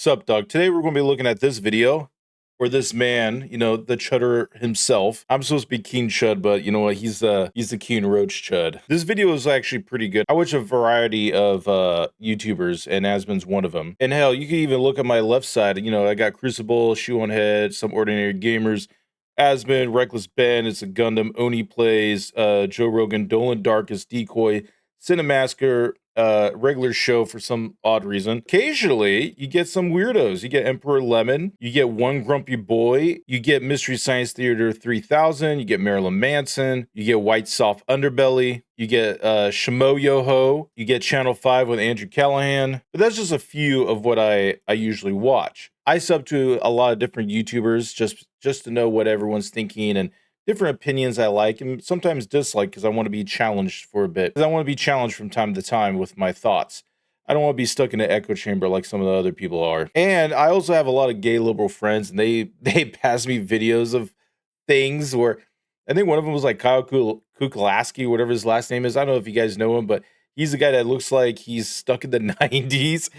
Sup, dog? Today we're going to be looking at this video where this man, the Chudder himself. I'm supposed to be Keen Chud, but you know what? He's the Keen Roach Chud. This video is actually pretty good. I watch a variety of YouTubers, and Asmon's one of them. And hell, you can even look at my left side. I got Crucible, Shoe on Head, Some Ordinary Gamers, Asmon, Reckless Ben, It's a Gundam, Oni Plays, Joe Rogan, Dolan Darkest, Decoy, Cinemasker, regular show for some odd reason. Occasionally, you get some weirdos. You get Emperor Lemon, you get One Grumpy Boy, you get Mystery Science Theater 3000, you get Marilyn Manson, you get White Soft Underbelly, you get Shimo Yoho, you get Channel 5 with Andrew Callahan. But that's just a few of what I usually watch. I sub to a lot of different YouTubers just to know what everyone's thinking and different opinions I like and sometimes dislike because I want to be challenged for a bit. Because I want to be challenged from time to time with my thoughts. I don't want to be stuck in an echo chamber like some of the other people are. And I also have a lot of gay liberal friends, and they pass me videos of things where I think one of them was like Kyle Kukulaski, whatever his last name is. I don't know if you guys know him, but he's the guy that looks like he's stuck in the 90s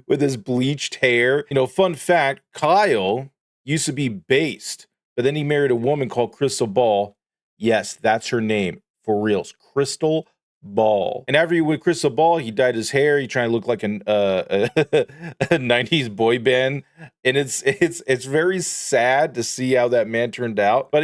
with his bleached hair. Fun fact, Kyle used to be based, but then he married a woman called Crystal Ball. Yes, that's her name. For reals. Crystal Ball. And after he with Crystal Ball, he dyed his hair. He tried to look like a 90s boy band. And it's very sad to see how that man turned out. But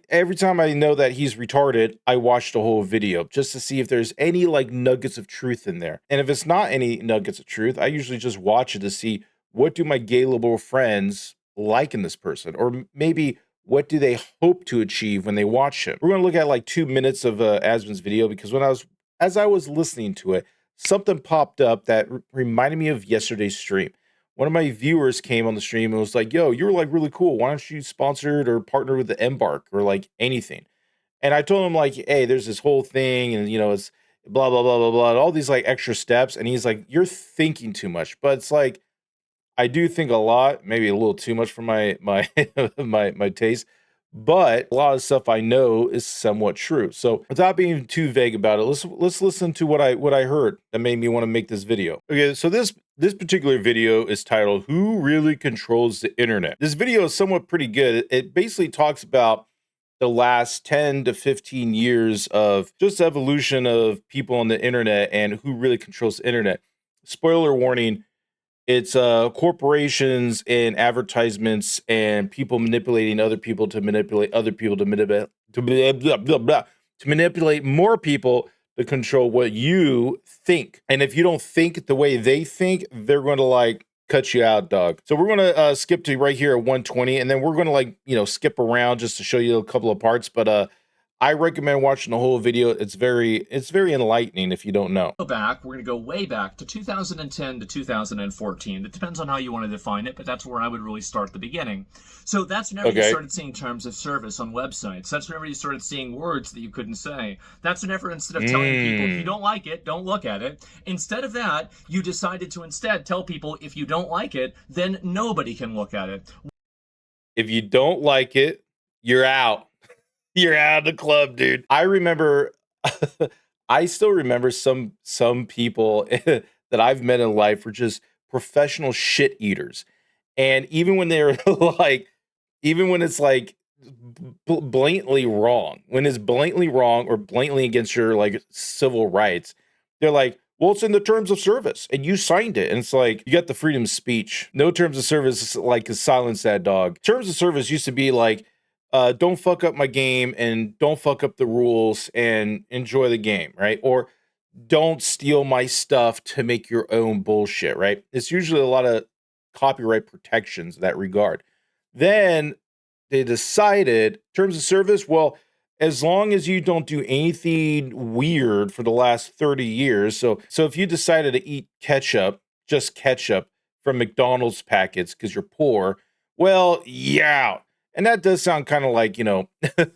every time I know that he's retarded, I watch the whole video just to see if there's any like nuggets of truth in there. And if it's not any nuggets of truth, I usually just watch it to see what do my gay liberal friends like in this person, or maybe what do they hope to achieve when they watch him. We're going to look at like 2 minutes of Asmon's video because as I was listening to it, something popped up that reminded me of yesterday's stream. One of my viewers came on the stream and was like, yo, you're like really cool, why don't you sponsor it or partner with the Embark or like anything? And I told him like, hey, there's this whole thing and it's blah blah blah blah blah, all these like extra steps. And he's like, you're thinking too much. But it's like, I do think a lot, maybe a little too much for my my taste, but a lot of stuff I know is somewhat true. So without being too vague about it, let's listen to what I heard that made me want to make this video. Okay, so this particular video is titled "Who Really Controls the Internet?" This video is somewhat pretty good. It basically talks about the last 10 to 15 years of just evolution of people on the internet and who really controls the internet. Spoiler warning. It's corporations and advertisements and people manipulating other people to manipulate other people to manipulate to manipulate more people to control what you think. And if you don't think the way they think, they're going to like cut you out, dog. So we're going to skip to right here at 120, and then we're going to like skip around just to show you a couple of parts. But I recommend watching the whole video. It's very enlightening if you don't know. We're going to go way back to 2010 to 2014. It depends on how you want to define it, but that's where I would really start the beginning. So that's whenever you started seeing terms of service on websites. That's whenever you started seeing words that you couldn't say. That's whenever, instead of telling people, if you don't like it, don't look at it, instead of that, you decided to instead tell people, if you don't like it, then nobody can look at it. If you don't like it, you're out. You're out of the club, dude. I remember, I still remember some people that I've met in life were just professional shit eaters. And even when they're like, even when it's like blatantly wrong, when it's blatantly wrong or blatantly against your like civil rights, they're like, well, it's in the terms of service and you signed it. And it's like, you got the freedom of speech. No terms of service, like, silence that dog. Terms of service used to be like, don't fuck up my game and don't fuck up the rules and enjoy the game, right? Or don't steal my stuff to make your own bullshit, right? It's usually a lot of copyright protections in that regard. Then they decided terms of service, well, as long as you don't do anything weird for the last 30 years. So if you decided to eat ketchup, just ketchup from McDonald's packets because you're poor, well, yeah. And that does sound kind of like,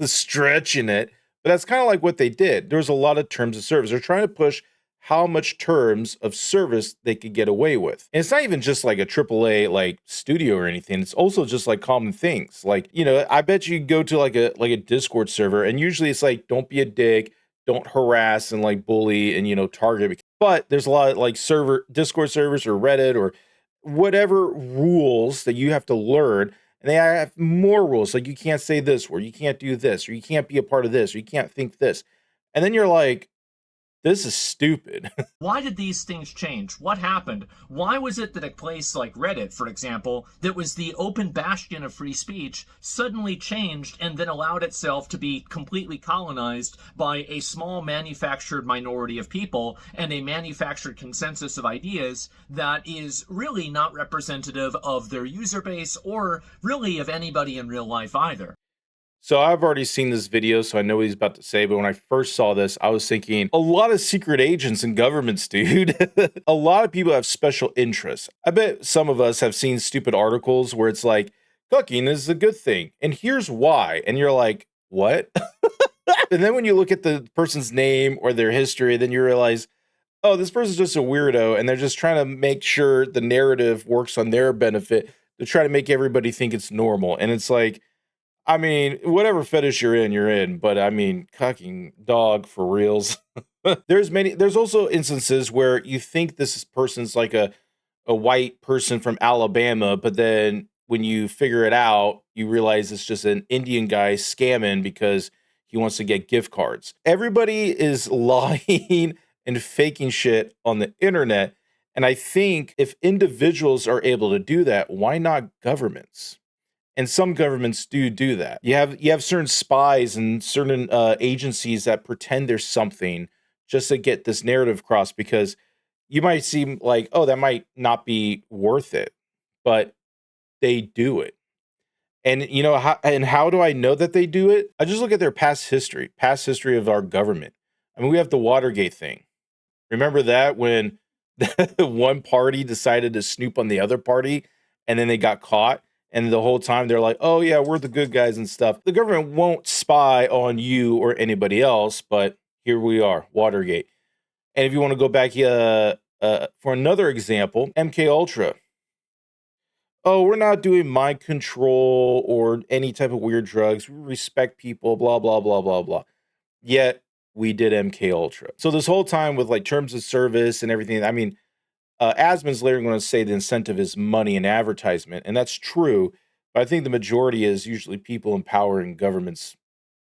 stretching it, but that's kind of like what they did. There's a lot of terms of service. They're trying to push how much terms of service they could get away with. And it's not even just like a AAA like studio or anything. It's also just like common things. Like, I bet you go to like a Discord server, and usually it's like, don't be a dick, don't harass and like bully and target. But there's a lot of like Discord servers or Reddit or whatever rules that you have to learn, and they have more rules, like you can't say this word, you can't do this, or you can't be a part of this, or you can't think this. And then you're like, this is stupid. Why did these things change? What happened? Why was it that a place like Reddit, for example, that was the open bastion of free speech, suddenly changed and then allowed itself to be completely colonized by a small manufactured minority of people and a manufactured consensus of ideas that is really not representative of their user base or really of anybody in real life either? So I've already seen this video, so I know what he's about to say. But when I first saw this, I was thinking a lot of secret agents and governments, dude. A lot of people have special interests. I bet some of us have seen stupid articles where it's like, cooking is a good thing. And here's why. And you're like, what? And then when you look at the person's name or their history, then you realize, oh, this person's just a weirdo. And they're just trying to make sure the narrative works on their benefit to try to make everybody think it's normal. And it's like, I mean, whatever fetish you're in, but I mean, cucking dog for reals. There's also instances where you think person's like a white person from Alabama, but then when you figure it out, you realize it's just an Indian guy scamming because he wants to get gift cards. Everybody is lying and faking shit on the internet. And I think if individuals are able to do that, why not governments? And some governments do that. You have certain spies and certain agencies that pretend there's something just to get this narrative across, because you might seem like, oh, that might not be worth it, but they do it. And how do I know that they do it? I just look at their past history of our government. I mean, we have the Watergate thing. Remember that when one party decided to snoop on the other party and then they got caught? And the whole time they're like, oh, yeah, we're the good guys and stuff. The government won't spy on you or anybody else, but here we are, Watergate. And if you want to go back for another example, MK Ultra. Oh, we're not doing mind control or any type of weird drugs. We respect people, blah, blah, blah, blah, blah. Yet we did MK Ultra. So this whole time with like terms of service and everything, I mean, Asmon's later going to say the incentive is money and advertisement, and that's true. But I think the majority is usually people in power and governments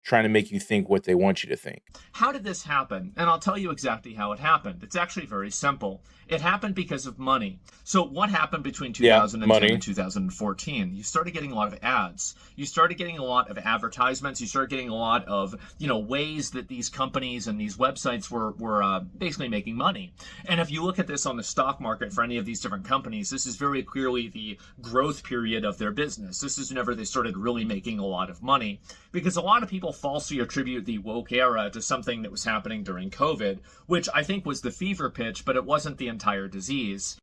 trying to make you think what they want you to think. How did this happen? And I'll tell you exactly how it happened. It's actually very simple. It happened because of money. So what happened between 2010 and 2014? You started getting a lot of ads. You started getting a lot of advertisements. You started getting a lot of, ways that these companies and these websites were basically making money. And if you look at this on the stock market for any of these different companies, this is very clearly the growth period of their business. This is whenever they started really making a lot of money, because a lot of people falsely attribute the woke era to something that was happening during COVID, which I think was the fever pitch, but it wasn't the entire disease.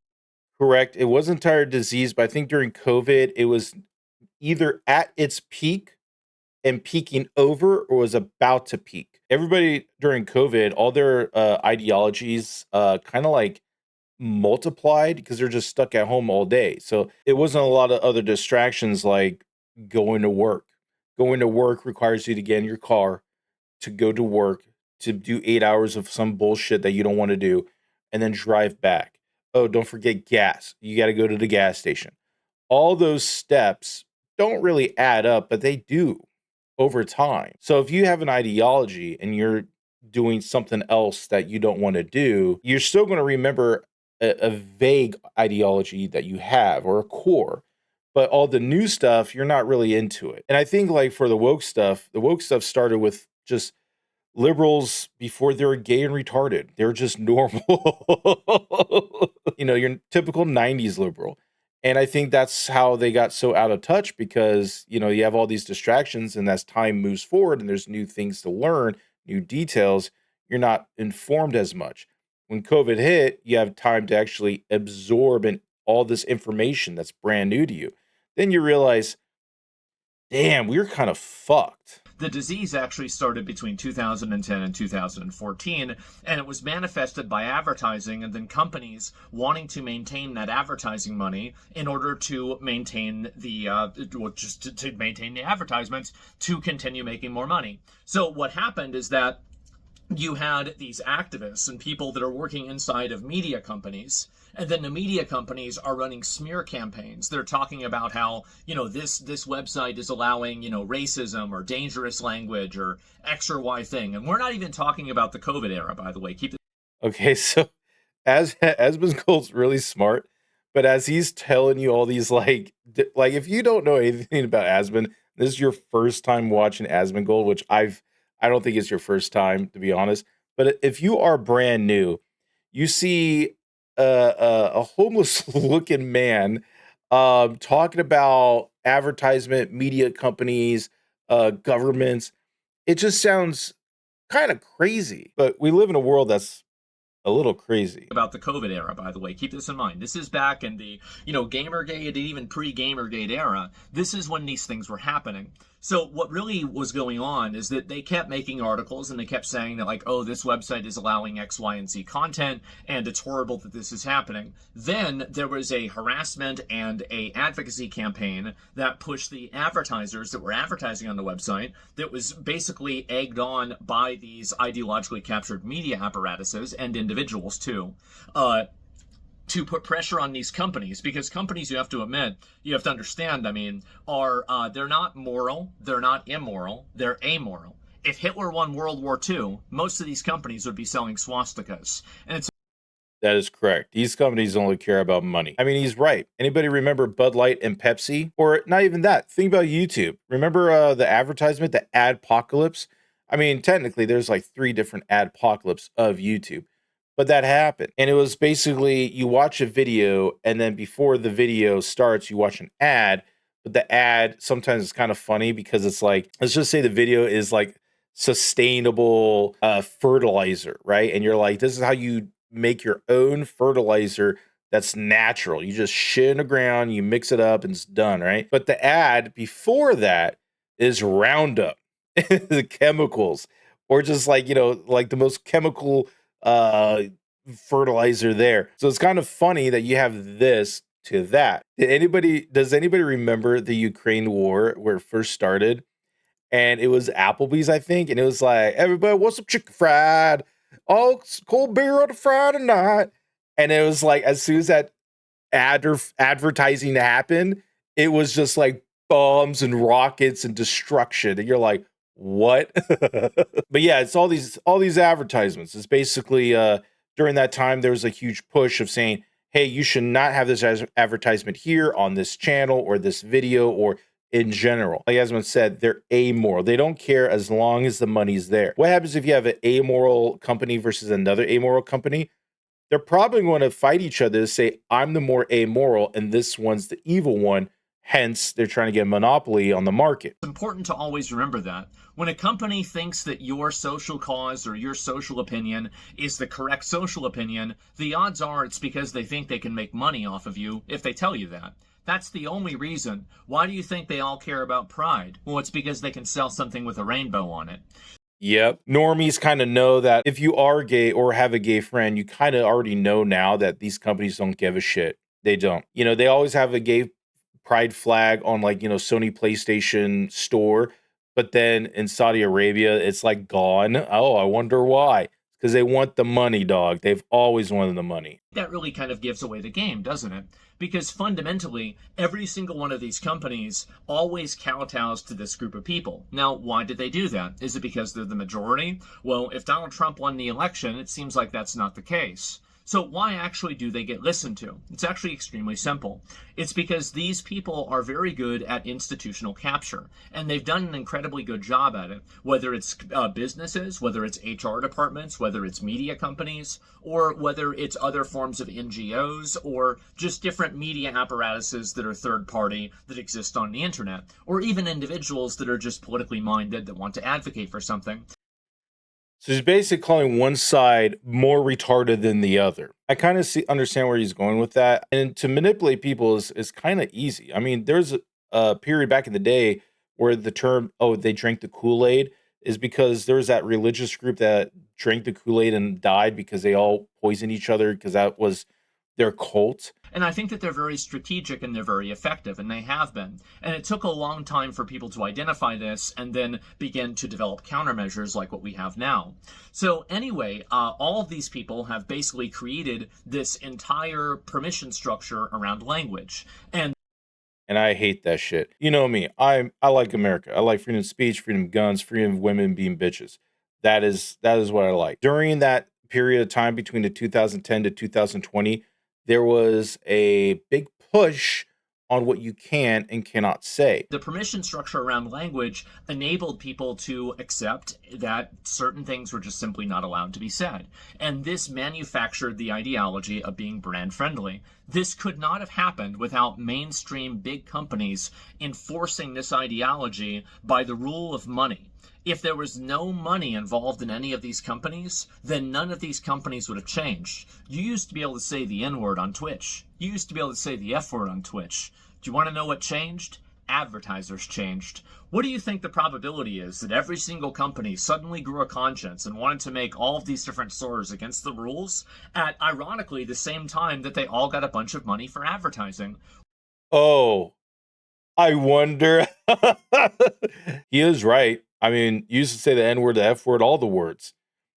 Correct. It was entire disease, but I think during COVID, it was either at its peak and peaking over or was about to peak. Everybody during COVID, all their ideologies kind of like multiplied because they're just stuck at home all day. So it wasn't a lot of other distractions like going to work. Going to work requires you to get in your car to go to work, to do 8 hours of some bullshit that you don't want to do, and then drive back. Oh, don't forget gas. You got to go to the gas station. All those steps don't really add up, but they do over time. So if you have an ideology and you're doing something else that you don't want to do, you're still going to remember a vague ideology that you have or a core. But all the new stuff, you're not really into it. And I think like for the woke stuff started with just liberals before they were gay and retarded. They're just normal. Your typical 90s liberal. And I think that's how they got so out of touch because, you have all these distractions, and as time moves forward and there's new things to learn, new details, you're not informed as much. When COVID hit, you have time to actually absorb all this information that's brand new to you. Then you realize, damn, we're kind of fucked. The disease actually started between 2010 and 2014, and it was manifested by advertising and then companies wanting to maintain that advertising money in order to maintain to maintain the advertisements to continue making more money. So what happened is that you had these activists and people that are working inside of media companies, and then the media companies are running smear campaigns. They're talking about how, this website is allowing, racism or dangerous language or X or Y thing. And we're not even talking about the COVID era, by the way. Keep it. Okay, so as Asmongold's really smart, but as he's telling you all these like if you don't know anything about Asmon, this is your first time watching Asmongold, which I don't think it's your first time to be honest. But if you are brand new, you see a homeless looking man talking about advertisement, media companies, governments. It just sounds kind of crazy. But we live in a world that's a little crazy. About the COVID era, by the way. Keep this in mind. This is back in the, Gamergate and even pre-Gamergate era. This is when these things were happening. So what really was going on is that they kept making articles and they kept saying that like, oh, this website is allowing X, Y, and Z content and it's horrible that this is happening. Then there was a harassment and a advocacy campaign that pushed the advertisers that were advertising on the website that was basically egged on by these ideologically captured media apparatuses and individuals too. To put pressure on these companies, because companies, you have to admit, you have to understand, are they're not moral, they're not immoral, they're amoral. If Hitler won World War II, most of these companies would be selling swastikas. And it's That is correct. These companies only care about money. I mean, he's right. Anybody remember Bud Light and Pepsi? Or not even that. Think about YouTube. Remember the advertisement, the adpocalypse? I mean, technically, there's like 3 different adpocalypse of YouTube. But that happened. And it was basically you watch a video, and then before the video starts, you watch an ad. But the ad sometimes is kind of funny because it's like, let's just say the video is like sustainable fertilizer, right? And you're like, this is how you make your own fertilizer that's natural. You just shit in the ground, you mix it up, and it's done, right? But the ad before that is Roundup, the chemicals, or just like, like the most chemical uh fertilizer there. So it's kind of funny that you have this to that. Does anybody remember the Ukraine war where it first started? And it was Applebee's, I think, and it was like, everybody wants some chicken fried, oh, cold beer on a Friday night. And it was like, as soon as that advertising happened, it was just like bombs and rockets and destruction. And you're like, what? But yeah, it's all these advertisements. It's basically during that time there was a huge push of saying, hey, you should not have this advertisement here on this channel or this video or in general. Like Asmund said, they're amoral. They don't care as long as the money's there. What happens if you have an amoral company versus another amoral company? They're probably going to fight each other to say, I'm the more amoral and this one's the evil one. Hence, they're trying to get a monopoly on the market. It's important to always remember that. When a company thinks that your social cause or your social opinion is the correct social opinion, the odds are it's because they think they can make money off of you if they tell you that. That's the only reason. Why do you think they all care about pride? Well, it's because they can sell something with a rainbow on it. Yep. Normies kind of know that if you are gay or have a gay friend, you kind of already know now that these companies don't give a shit. They don't. They always have a gay pride flag on like, Sony PlayStation store, but then in Saudi Arabia, it's like gone. Oh, I wonder why. Because they want the money, dog. They've always wanted the money. That really kind of gives away the game, doesn't it? Because fundamentally, every single one of these companies always kowtows to this group of people. Now, why did they do that? Is it because they're the majority? Well, if Donald Trump won the election, it seems like that's not the case. So why actually do they get listened to? It's actually extremely simple. It's because these people are very good at institutional capture, and they've done an incredibly good job at it, whether it's businesses, whether it's HR departments, whether it's media companies, or whether it's other forms of NGOs, or just different media apparatuses that are third party that exist on the internet, or even individuals that are just politically minded that want to advocate for something. So he's basically calling one side more retarded than the other. I kind of understand where he's going with that. And to manipulate people is kind of easy. I mean, there's a period back in the day where the term, oh, they drank the Kool-Aid, is because there was that religious group that drank the Kool-Aid and died because they all poisoned each other because that was their cult. And I think that they're very strategic and they're very effective, and they have been. And it took a long time for people to identify this and then begin to develop countermeasures like what we have now. So, anyway, all of these people have basically created this entire permission structure around language. And I hate that shit. You know me. I like America. I like freedom of speech, freedom of guns, freedom of women being bitches. That is what I like. During that period of time between the 2010 to 2020, there was a big push on what you can and cannot say. The permission structure around language enabled people to accept that certain things were just simply not allowed to be said. And this manufactured the ideology of being brand friendly. This could not have happened without mainstream big companies enforcing this ideology by the rule of money. If there was no money involved in any of these companies, then none of these companies would have changed. You used to be able to say the N word on Twitch. You used to be able to say the F word on Twitch. Do you want to know what changed? Advertisers changed. What do you think the probability is that every single company suddenly grew a conscience and wanted to make all of these different stores against the rules at, ironically, the same time that they all got a bunch of money for advertising? Oh, I wonder. He is right. I mean, you used to say the N word, the F word, all the words.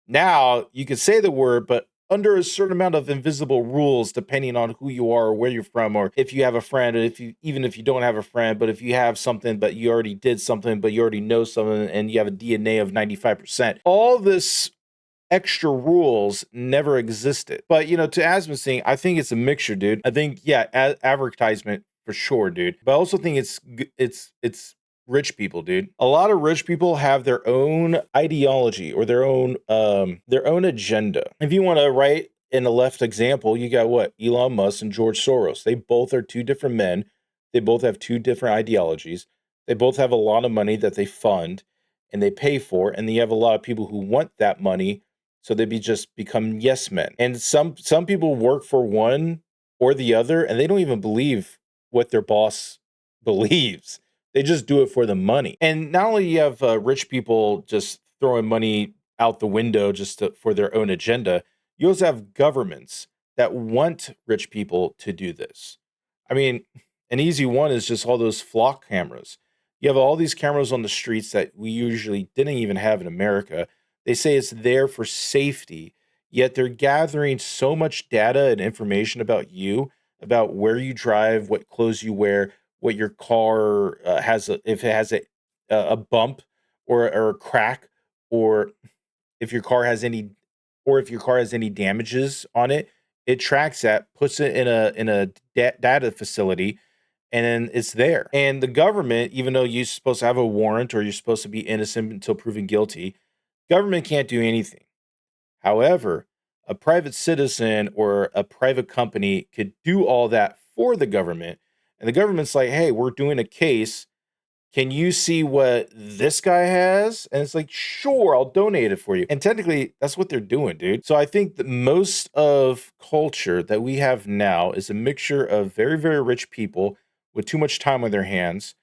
Now you can say the word, but under a certain amount of invisible rules, depending on who you are or where you're from, or if you have a friend, or if you even if you don't have a friend, but if you have something, but you already did something, but you already know something, and you have a DNA of 95%. All this extra rules never existed. But to Asmon's thing, I think it's a mixture, dude. I think advertisement for sure, dude. But I also think it's rich people, dude. A lot of rich people have their own ideology or their own agenda. If you want to write in a left example, you got what? Elon Musk and George Soros. They both are two different men. They both have two different ideologies. They both have a lot of money that they fund and they pay for, and then you have a lot of people who want that money, so they just become yes men. And some people work for one or the other, and they don't even believe what their boss believes. They just do it for the money. And not only you have rich people just throwing money out the window for their own agenda, you also have governments that want rich people to do this. I mean, an easy one is just all those flock cameras. You have all these cameras on the streets that we usually didn't even have in America. They say it's there for safety, yet they're gathering so much data and information about you, about where you drive, what clothes you wear, what your car if it has a bump or a crack, or if your car has any, damages on it. It tracks that, puts it in a data facility, and then it's there. And the government, even though you're supposed to have a warrant or you're supposed to be innocent until proven guilty, government can't do anything. However, a private citizen or a private company could do all that for the government. And the government's like, hey, we're doing a case. Can you see what this guy has? And it's like, sure, I'll donate it for you. And technically, that's what they're doing, dude. So I think that most of culture that we have now is a mixture of very, very rich people with too much time on their hands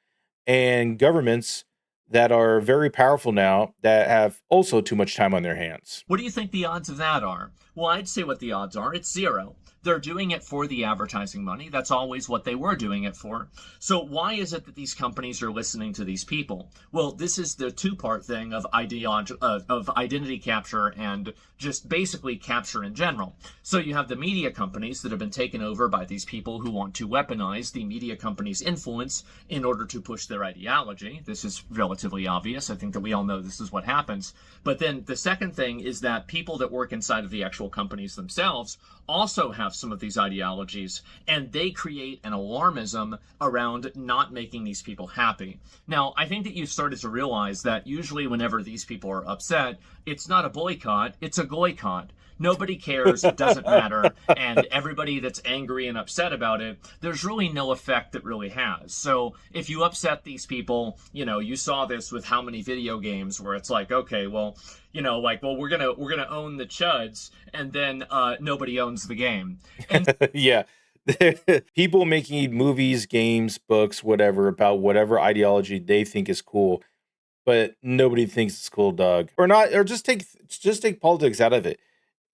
and governments that are very powerful now that have also too much time on their hands. What do you think the odds of that are? Well, I'd say what the odds are. It's zero. They're doing it for the advertising money. That's always what they were doing it for. So why is it that these companies are listening to these people? Well, this is the two-part thing of identity capture and just basically capture in general. So you have the media companies that have been taken over by these people who want to weaponize the media companies' influence in order to push their ideology. This is relatively obvious. I think that we all know this is what happens. But then the second thing is that people that work inside of the actual companies themselves also have some of these ideologies, and they create an alarmism around not making these people happy. Now, I think that you've started to realize that usually whenever these people are upset, it's not a boycott, it's a goycott. Nobody cares, it doesn't matter, and everybody that's angry and upset about it, there's really no effect it really has. So if you upset these people, you saw this with how many video games where it's like, okay, well, we're gonna own the chuds, and then nobody owns the game. And yeah. People making movies, games, books, whatever, about whatever ideology they think is cool, but nobody thinks it's cool, dog. Or not, or just take politics out of it.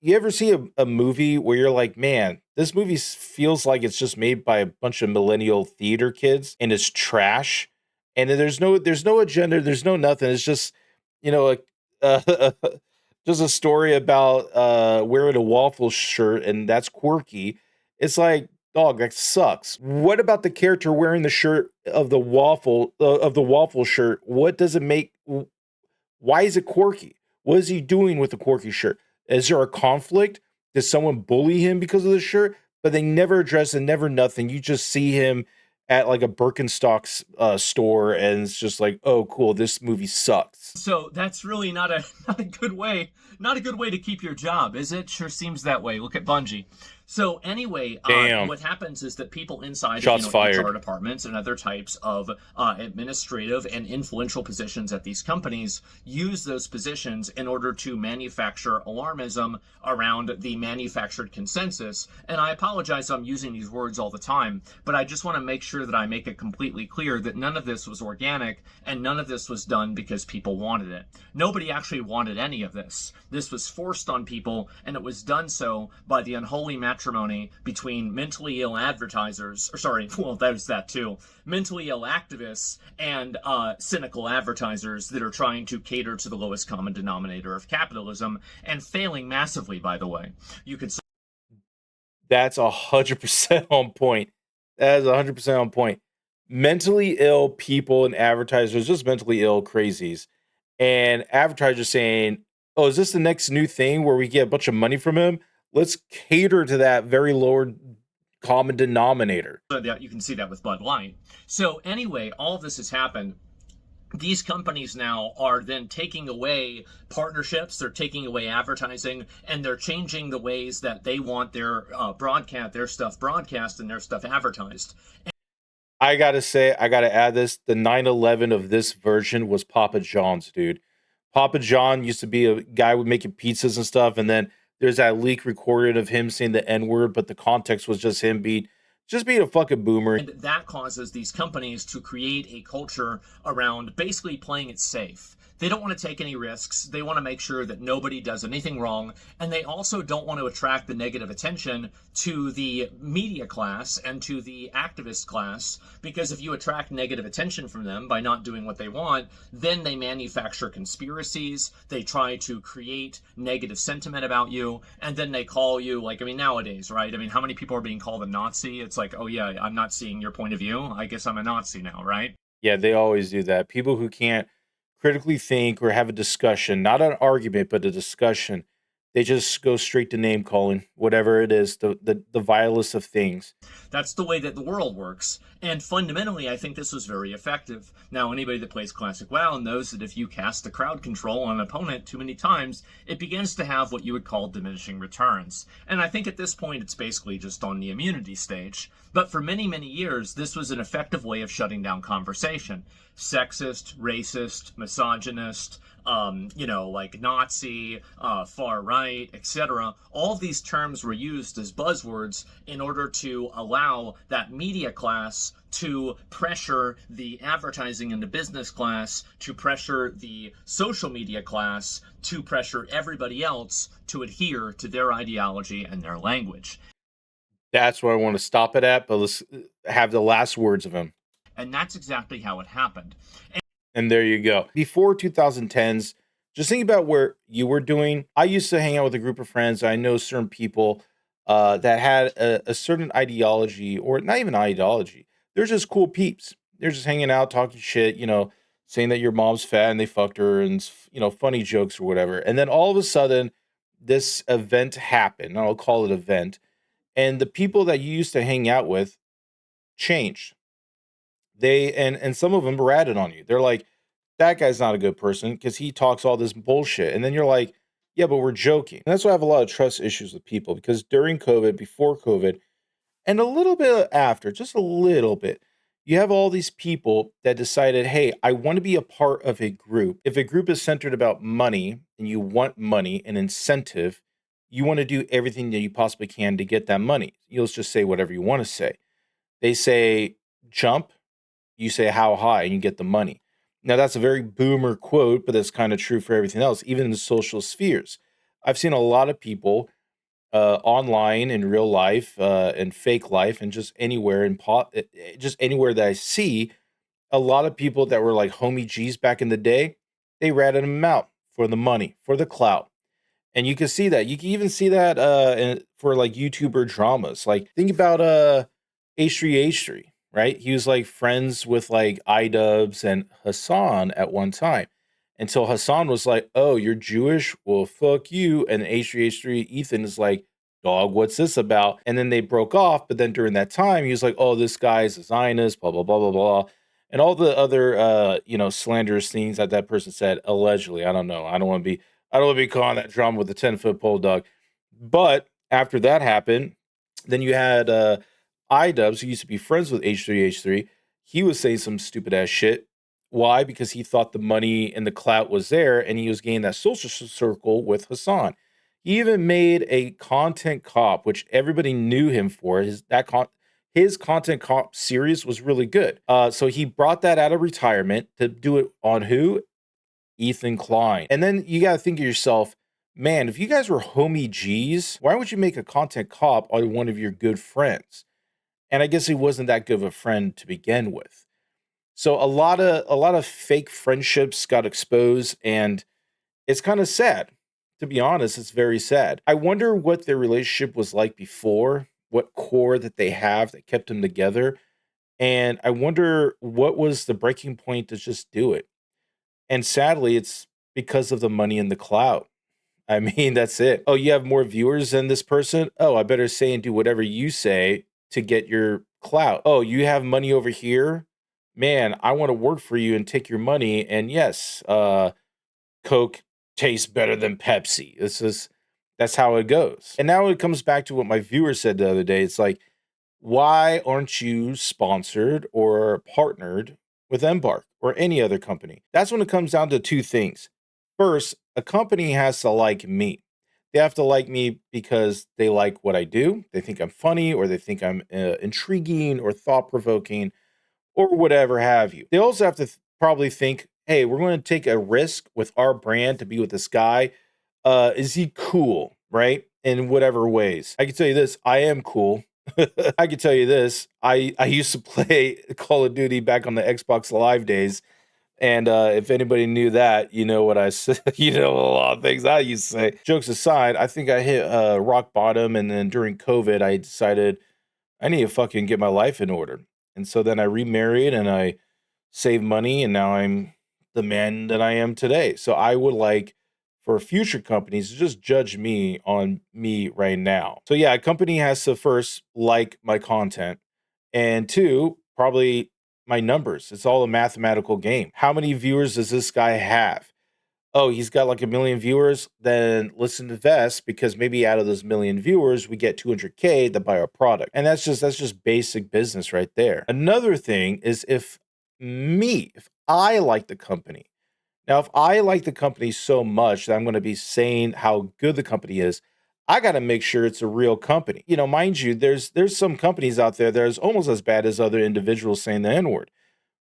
you ever see a movie where you're like, man, this movie feels like it's just made by a bunch of millennial theater kids and it's trash, and then there's no agenda, there's no nothing. It's just a uh, just a story about wearing a waffle shirt, and that's quirky. It's like, dog, that sucks. What about the character wearing the shirt of the waffle shirt? What does it make? Why is it quirky? What is he doing with the quirky shirt? Is there a conflict? Did someone bully him because of the shirt? But they never address it, never nothing. You just see him at like a Birkenstock store, and it's just like, oh, cool, this movie sucks. So that's really not a not a good way, not a good way to keep your job, is it? Sure seems that way. Look at Bungie. So anyway, Damn. what happens is that people inside Shots of fired. HR departments and other types of administrative and influential positions at these companies use those positions in order to manufacture alarmism around the manufactured consensus. And I apologize, I'm using these words all the time, but I just want to make sure that I make it completely clear that none of this was organic and none of this was done because people wanted it. Nobody actually wanted any of this. This was forced on people, and it was done so by the unholy matrimony between mentally ill advertisers, or sorry, well, there's that too, mentally ill activists and cynical advertisers that are trying to cater to the lowest common denominator of capitalism, and failing massively, by the way. You could. That's 100% on point. That is 100% on point. Mentally ill people and advertisers, just mentally ill crazies, and advertisers saying, "Oh, is this the next new thing where we get a bunch of money from him? Let's cater to that very lower common denominator." So that you can see that with Bud Light. So anyway, all of this has happened. These companies now are then taking away partnerships, they're taking away advertising, and they're changing the ways that they want their stuff broadcast and their stuff advertised. I gotta say, I gotta add this: the 911 of this version was Papa John's, dude. Papa John used to be a guy with making pizzas and stuff, and then there's that leak recorded of him saying the N word, but the context was just him being a fucking boomer. And that causes these companies to create a culture around basically playing it safe. They don't want to take any risks. They want to make sure that nobody does anything wrong. And they also don't want to attract the negative attention to the media class and to the activist class, because if you attract negative attention from them by not doing what they want, then they manufacture conspiracies. They try to create negative sentiment about you. And then they call you, like, I mean, nowadays, right? I mean, how many people are being called a Nazi? It's like, oh, yeah, I'm not seeing your point of view. I guess I'm a Nazi now, right? Yeah, they always do that. People who can't critically think or have a discussion, not an argument, but a discussion, they just go straight to name calling, whatever it is, the vilest of things. That's the way that the world works. And fundamentally, I think this was very effective. Now, anybody that plays Classic WoW knows that if you cast the crowd control on an opponent too many times, it begins to have what you would call diminishing returns. And I think at this point, it's basically just on the immunity stage. But for many, many years, this was an effective way of shutting down conversation. Sexist, racist, misogynist, like Nazi, far right, etc. All of these terms were used as buzzwords in order to allow that media class to pressure the advertising and the business class, to pressure the social media class, to pressure everybody else to adhere to their ideology and their language. That's where I want to stop it at, but let's have the last words of him. And that's exactly how it happened. And there you go. Before 2010s, just think about where you were doing. I used to hang out with a group of friends. I know certain people that had a certain ideology, or not even ideology. They're just cool peeps. They're just hanging out, talking shit, saying that your mom's fat and they fucked her, and, funny jokes or whatever. And then all of a sudden, this event happened. I'll call it event. And the people that you used to hang out with changed. And some of them ratted on you. They're like, that guy's not a good person because he talks all this bullshit. And then you're like, yeah, but we're joking. And that's why I have a lot of trust issues with people, because during COVID, before COVID, and a little bit after, just a little bit, you have all these people that decided, hey, I want to be a part of a group. If a group is centered about money and you want money and incentive, you want to do everything that you possibly can to get that money. You'll just say whatever you want to say. They say jump, you say how high, and you get the money. Now, that's a very boomer quote, but that's kind of true for everything else, even in the social spheres. I've seen a lot of people online in real life and fake life and just anywhere just anywhere that I see a lot of people that were like homie G's back in the day, they ratted them out for the money, for the clout. And you can see that. You can even see that for like YouTuber dramas. Like think about H3H3, right? He was like friends with like iDubbbz and Hassan at one time. Until Hassan was like, "Oh, you're Jewish? Well, fuck you." And H3H3 Ethan is like, "Dog, what's this about?" And then they broke off, but then during that time he was like, "Oh, this guy's a Zionist, blah blah blah blah blah." And all the other slanderous things that that person said allegedly. I don't know. I don't want to be calling that drama with a 10-foot pole, dog. But after that happened, then you had iDubbbz, who used to be friends with H3H3. He was saying some stupid ass shit. Why? Because he thought the money and the clout was there, and he was gaining that social circle with Hassan. He even made a content cop, which everybody knew him for. His content cop series was really good. So he brought that out of retirement to do it on who? Ethan Klein. And then you got to think of yourself, man, if you guys were homie G's, why would you make a content cop on one of your good friends? And I guess he wasn't that good of a friend to begin with. So a lot of fake friendships got exposed, and it's kind of sad. To be honest, it's very sad. I wonder what their relationship was like before, what core that they have that kept them together. And I wonder what was the breaking point to just do it. And sadly, it's because of the money in the clout. I mean, that's it. Oh, you have more viewers than this person? Oh, I better say and do whatever you say to get your clout. Oh, you have money over here? Man, I want to work for you and take your money. And yes, Coke tastes better than Pepsi. That's how it goes. And now it comes back to what my viewer said the other day. It's like, why aren't you sponsored or partnered with Embark or any other company? That's when it comes down to two things. First, a company has to like me. They have to like me because they like what I do. They think I'm funny, or they think I'm intriguing or thought provoking, or whatever have you. They also have to probably think, hey, we're going to take a risk with our brand to be with this guy. Is he cool, right? In whatever ways. I can tell you this, I am cool. I can tell you this, I used to play Call of Duty back on the Xbox Live days. And if anybody knew that, you know what I said, you know, a lot of things I used to say. Jokes aside, I think I hit rock bottom. And then during COVID, I decided I need to fucking get my life in order. And so then I remarried and I saved money, and now I'm the man that I am today. So I would like for future companies to just judge me on me right now. So yeah, a company has to first like my content, and two, probably my numbers. It's all a mathematical game. How many viewers does this guy have? Oh, he's got like a million viewers, then let's invest, because maybe out of those million viewers, we get 200K to buy our product. And that's just basic business right there. Another thing is if I like the company. Now, if I like the company so much that I'm going to be saying how good the company is, I got to make sure it's a real company. You know, mind you, there's some companies out there that is almost as bad as other individuals saying the N-word.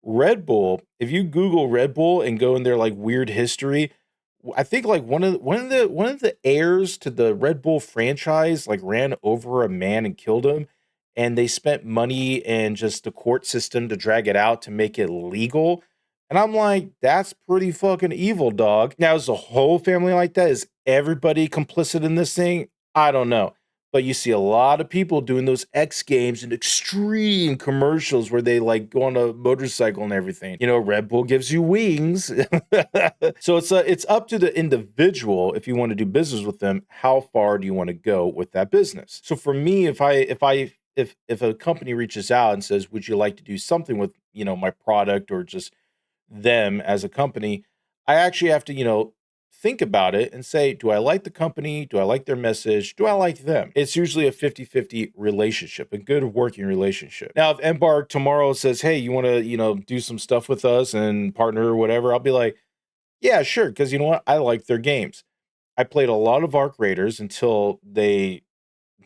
Red Bull, if you Google Red Bull and go in their like weird history, I think like one of the heirs to the Red Bull franchise like ran over a man and killed him, and they spent money and just the court system to drag it out to make it legal. And I'm like, that's pretty fucking evil, dog. Now, is the whole family like that? Is everybody complicit in this thing? I don't know. But you see a lot of people doing those X Games and extreme commercials where they like go on a motorcycle and everything. You know, Red Bull gives you wings. So it's up to the individual, if you want to do business with them, how far do you want to go with that business? So for me, if a company reaches out and says, "Would you like to do something with, my product or just them as a company?" I actually have to, think about it and say, do I like the company? Do I like their message? Do I like them? It's usually a 50-50 relationship, a good working relationship. Now, if Embark tomorrow says, hey, you want to, do some stuff with us and partner or whatever, I'll be like, yeah, sure. Because you know what? I like their games. I played a lot of Arc Raiders until they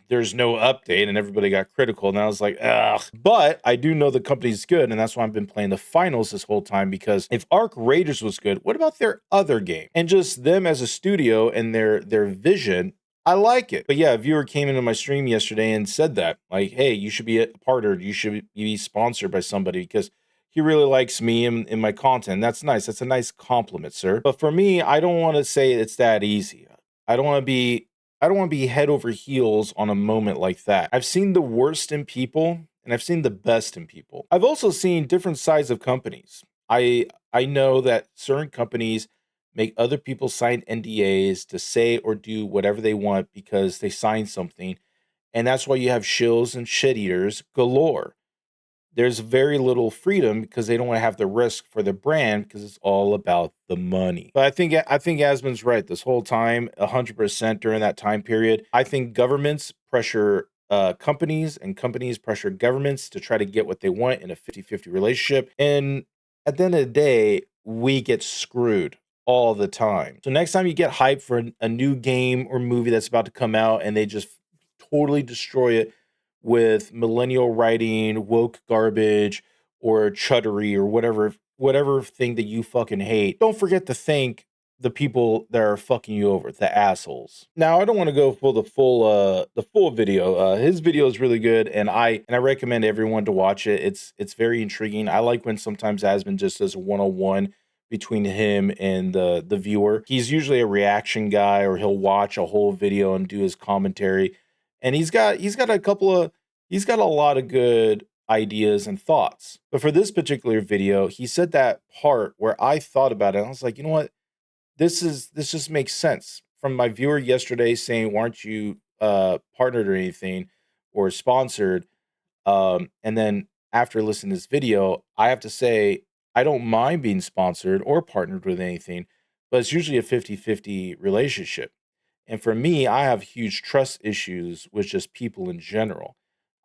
there's no update and everybody got critical. And I was like, ugh. But I do know the company's good. And that's why I've been playing the finals this whole time, because if Arc Raiders was good, what about their other game? And just them as a studio and their vision, I like it. But yeah, a viewer came into my stream yesterday and said that, like, hey, you should be a partnered, you should be sponsored by somebody because he really likes me and my content. That's nice. That's a nice compliment, sir. But for me, I don't want to say it's that easy. I don't want to be head over heels on a moment like that. I've seen the worst in people and I've seen the best in people. I've also seen different sides of companies. I know that certain companies make other people sign NDAs to say or do whatever they want because they signed something. And that's why you have shills and shit eaters galore. There's very little freedom because they don't want to have the risk for the brand because it's all about the money. But I think Asmon's right this whole time, 100% during that time period. I think governments pressure companies and companies pressure governments to try to get what they want in a 50-50 relationship. And at the end of the day, we get screwed all the time. So next time you get hyped for a new game or movie that's about to come out and they just totally destroy it with millennial writing, woke garbage, or chuddery, or whatever thing that you fucking hate, don't forget to thank the people that are fucking you over, the assholes. Now, I don't want to go for the full video. His video is really good, and I recommend everyone to watch it. It's very intriguing. I like when sometimes Asmon just does a 101 between him and the viewer. He's usually a reaction guy, or he'll watch a whole video and do his commentary. And he's got a lot of good ideas and thoughts. But for this particular video, he said that part where I thought about it. And I was like, you know what? This just makes sense. From my viewer yesterday saying, why aren't you partnered or anything or sponsored? And then after listening to this video, I have to say, I don't mind being sponsored or partnered with anything, but it's usually a 50-50 relationship. And for me, I have huge trust issues with just people in general.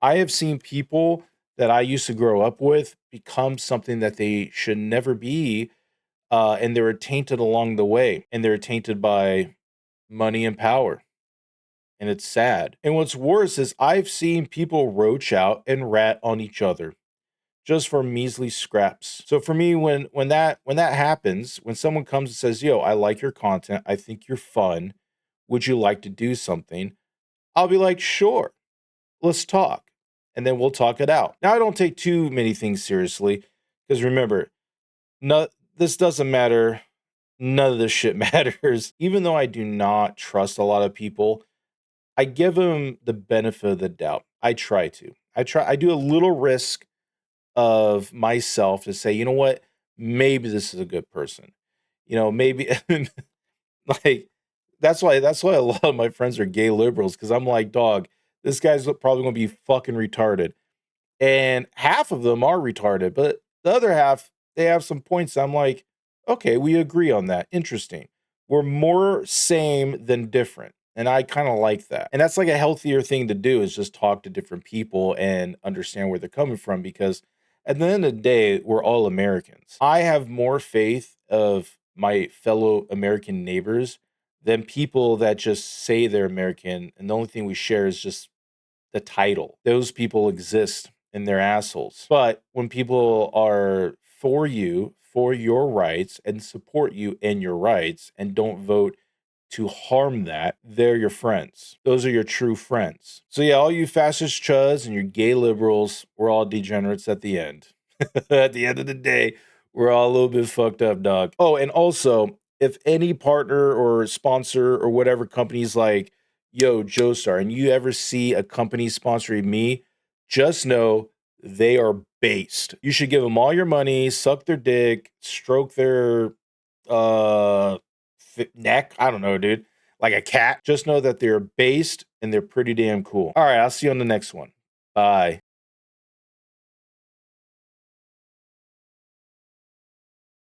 I have seen people that I used to grow up with become something that they should never be, and they were tainted along the way, and they're tainted by money and power. And it's sad. And what's worse is I've seen people roach out and rat on each other just for measly scraps. So for me, when that happens, when someone comes and says, "Yo, I like your content. I think you're fun. Would you like to do something?" I'll be like, "Sure, let's talk." And then we'll talk it out. Now, I don't take too many things seriously because remember, no, this doesn't matter. None of this shit matters. Even though I do not trust a lot of people, I give them the benefit of the doubt. I try to. I do a little risk of myself to say, you know what? Maybe this is a good person. Maybe like that's why a lot of my friends are gay liberals because I'm like, dog, this guy's probably gonna be fucking retarded. And half of them are retarded, but the other half, they have some points. I'm like, okay, we agree on that. Interesting. We're more same than different. And I kind of like that. And that's like a healthier thing to do is just talk to different people and understand where they're coming from because at the end of the day, we're all Americans. I have more faith of my fellow American neighbors than people that just say they're American and the only thing we share is just the title. Those people exist and they're assholes. But when people are for you, for your rights, and support you in your rights, and don't vote to harm that, they're your friends. Those are your true friends. So yeah, all you fascist chuds and your gay liberals, we're all degenerates at the end. At the end of the day, we're all a little bit fucked up, dog. Oh, and also, if any partner or sponsor or whatever company's like, yo, Joestar, and you ever see a company sponsoring me, just know they are based. You should give them all your money, suck their dick, stroke their uh neck. I don't know, dude. Like a cat. Just know that they're based and they're pretty damn cool. All right, I'll see you on the next one. Bye.